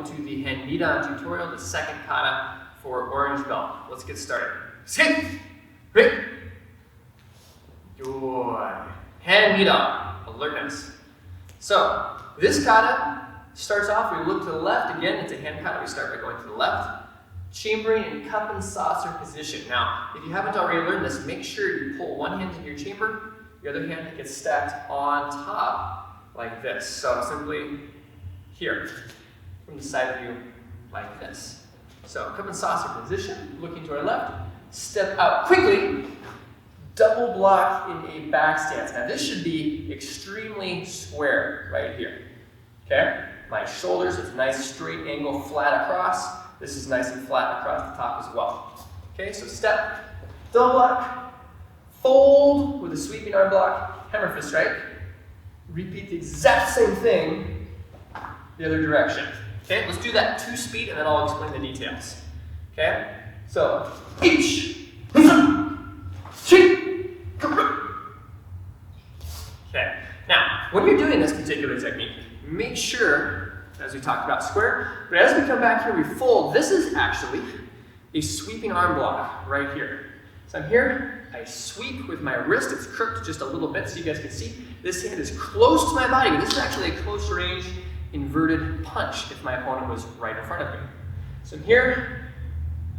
welcome to the Heian Nidan tutorial, the second kata for orange belt. Let's get started. Sit, good. Heian Nidan, alertness. So this kata starts off, we look to the left. Again, it's a hand kata. We start by going to the left, chambering in cup and saucer position. Now, if you haven't already learned this, make sure you pull one hand into your chamber, the other hand gets stacked on top like this. So simply here, from the side view, like this. So cup and saucer position, looking to our left, step out quickly, double block in a back stance. Now this should be extremely square right here, okay? My shoulders is nice straight angle flat across. This is nice and flat across the top as well. Okay, so step, double block, fold with a sweeping arm block, hammer fist strike. Repeat the exact same thing the other direction. Okay, let's do that 2-speed and then I'll explain the details. Okay, so each. Okay, now when you're doing this particular technique, make sure, as we talked about square, but as we come back here, we fold. This is actually a sweeping arm block right here. So I'm here, I sweep with my wrist, it's crooked just a little bit so you guys can see. This hand is close to my body, but this is actually a close range inverted punch if my opponent was right in front of me. So I'm here,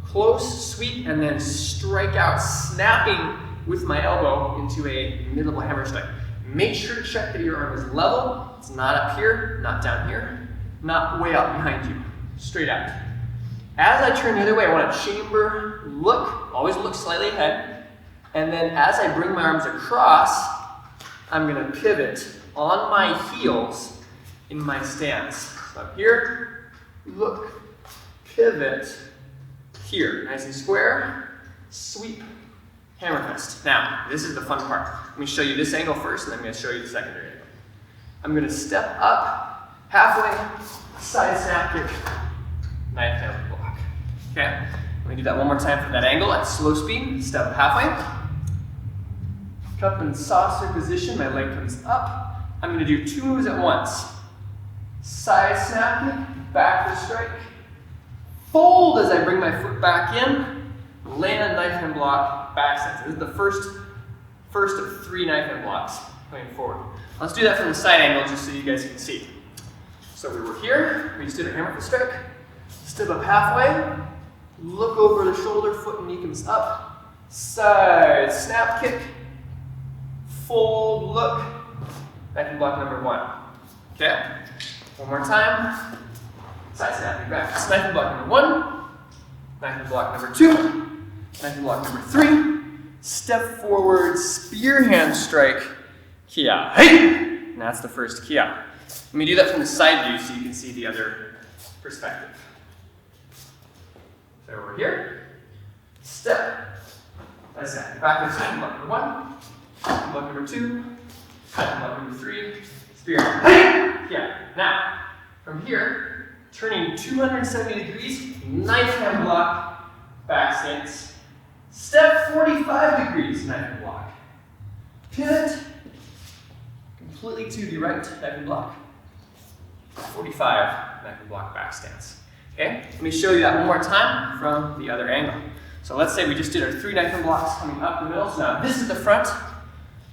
close, sweep, and then strike out, snapping with my elbow into a mid-level hammer strike. Make sure to check that your arm is level. It's not up here, not down here, not way out behind you, straight out. As I turn the other way, I want to chamber, look, always look slightly ahead, and then as I bring my arms across, I'm going to pivot on my heels in my stance. So up here, look, pivot, here, nice and square, sweep, hammer fist. Now, this is the fun part. Let me show you this angle first, and then I'm going to show you the secondary angle. I'm going to step up, halfway, side snap kick, knife hand block. Okay, let me do that one more time for that angle at slow speed. Step up halfway, cup and saucer position, my leg comes up. I'm going to do 2 moves at once. Side snap kick, back to strike, fold as I bring my foot back in, land knife hand block, back stance. This is the first of 3 knife hand blocks going forward. Let's do that from the side angle just so you guys can see. So we were here, we just did a hammer fist strike, step up halfway, look over the shoulder, foot and knee comes up, side snap kick, fold, look, knife hand block number 1. Okay? One more time. Side snap back. Knife and block number 1. Knife and block number 2. Knife and block number 3. Step forward, spear hand strike. Kia. Hey! And that's the first kia. Let me do that from the side view so you can see the other perspective. So we're here. Step. Side snap. Back to knife and block number 1. Knife and block number 2. Knife and block number 3. Spear hand. Hey! Yeah. Now, from here, turning 270 degrees, knife hand block, back stance. Step 45 degrees, knife hand block. Pivot, completely to the right, knife hand block. 45, knife and block, back stance. Okay, let me show you that one more time from the other angle. So let's say we just did our 3 knife and blocks coming up the middle. So now this is the front,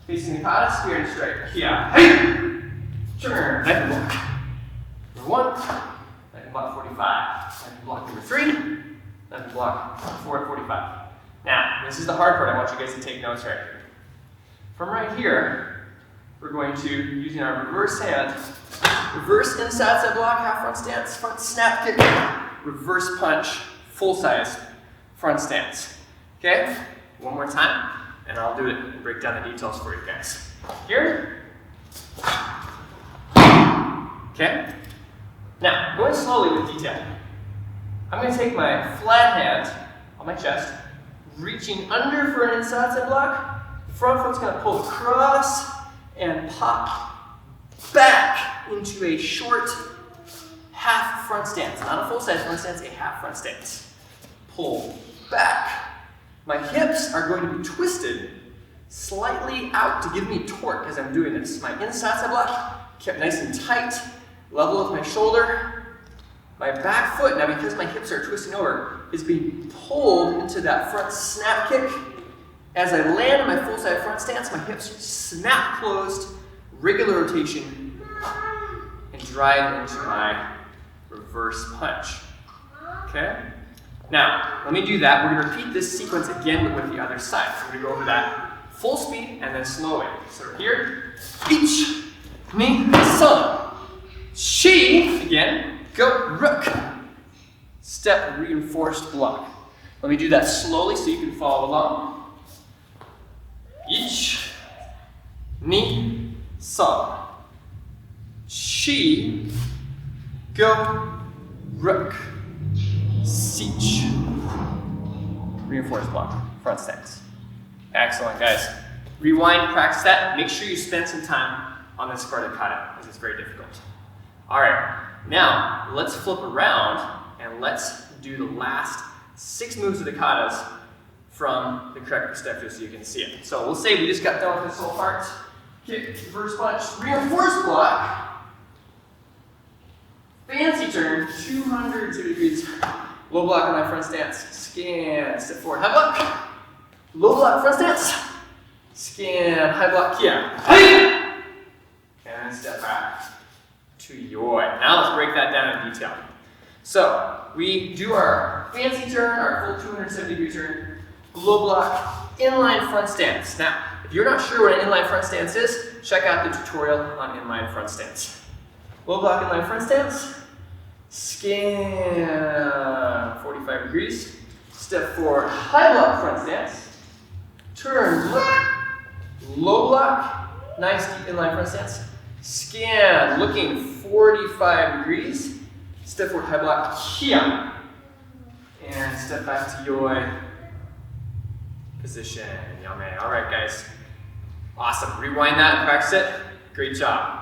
facing the kata, spear and strike. Yeah. Hey! Turn, knife and block. Number 1, knife and block 45. Knife and block number 3, knife and block 4 45. Now, this is the hard part. I want you guys to take notes right here. From right here, we're going to, using our reverse hand, reverse inside side block, half front stance, front snap kick, reverse punch, full size front stance. Okay? One more time, and I'll do it and break down the details for you guys. Here. Okay? Now, going slowly with detail. I'm going to take my flat hand on my chest, reaching under for an inside side block. Front foot's going to pull across and pop back into a short half front stance. Not a full size front stance, a half front stance. Pull back. My hips are going to be twisted slightly out to give me torque as I'm doing this. My inside side block kept nice and tight. Level with my shoulder, my back foot, now because my hips are twisting over, is being pulled into that front snap kick. As I land in my full side front stance, my hips snap closed, regular rotation, and drive into my reverse punch. Okay? Now, let me do that. We're going to repeat this sequence again, but with the other side. So we're going to go over that full speed and then slow it. So here, each, ni, san. Shi, again, go, rook. Step, reinforced block. Let me do that slowly so you can follow along. Ich, ni, san. Shi, go, rook. Sich. Reinforced block, front stance. Excellent, guys. Rewind, practice that. Make sure you spend some time on this part of kata, because it's very difficult. All right, now let's flip around and let's do the last 6 moves of the katas from the correct perspective so you can see it. So we'll say we just got done with this whole part. Kick, reverse punch, reinforced block. Fancy turn, 202 degrees. Low block on my front stance. Scan, step forward, high block. Low block, front stance. Scan, high block, kia. And step back to yoi. Now let's break that down in detail. So we do our fancy turn, our full 270 degree turn. Low block, inline front stance. Now, if you're not sure what an inline front stance is, check out the tutorial on inline front stance. Low block, inline front stance. Scan, 45 degrees. Step forward, high block front stance. Turn, look, low block, nice deep inline front stance. Scan, looking 45 degrees. Step forward, high block, kia. And step back to yoi. Position, yame. All right, guys. Awesome. Rewind that and practice it. Great job.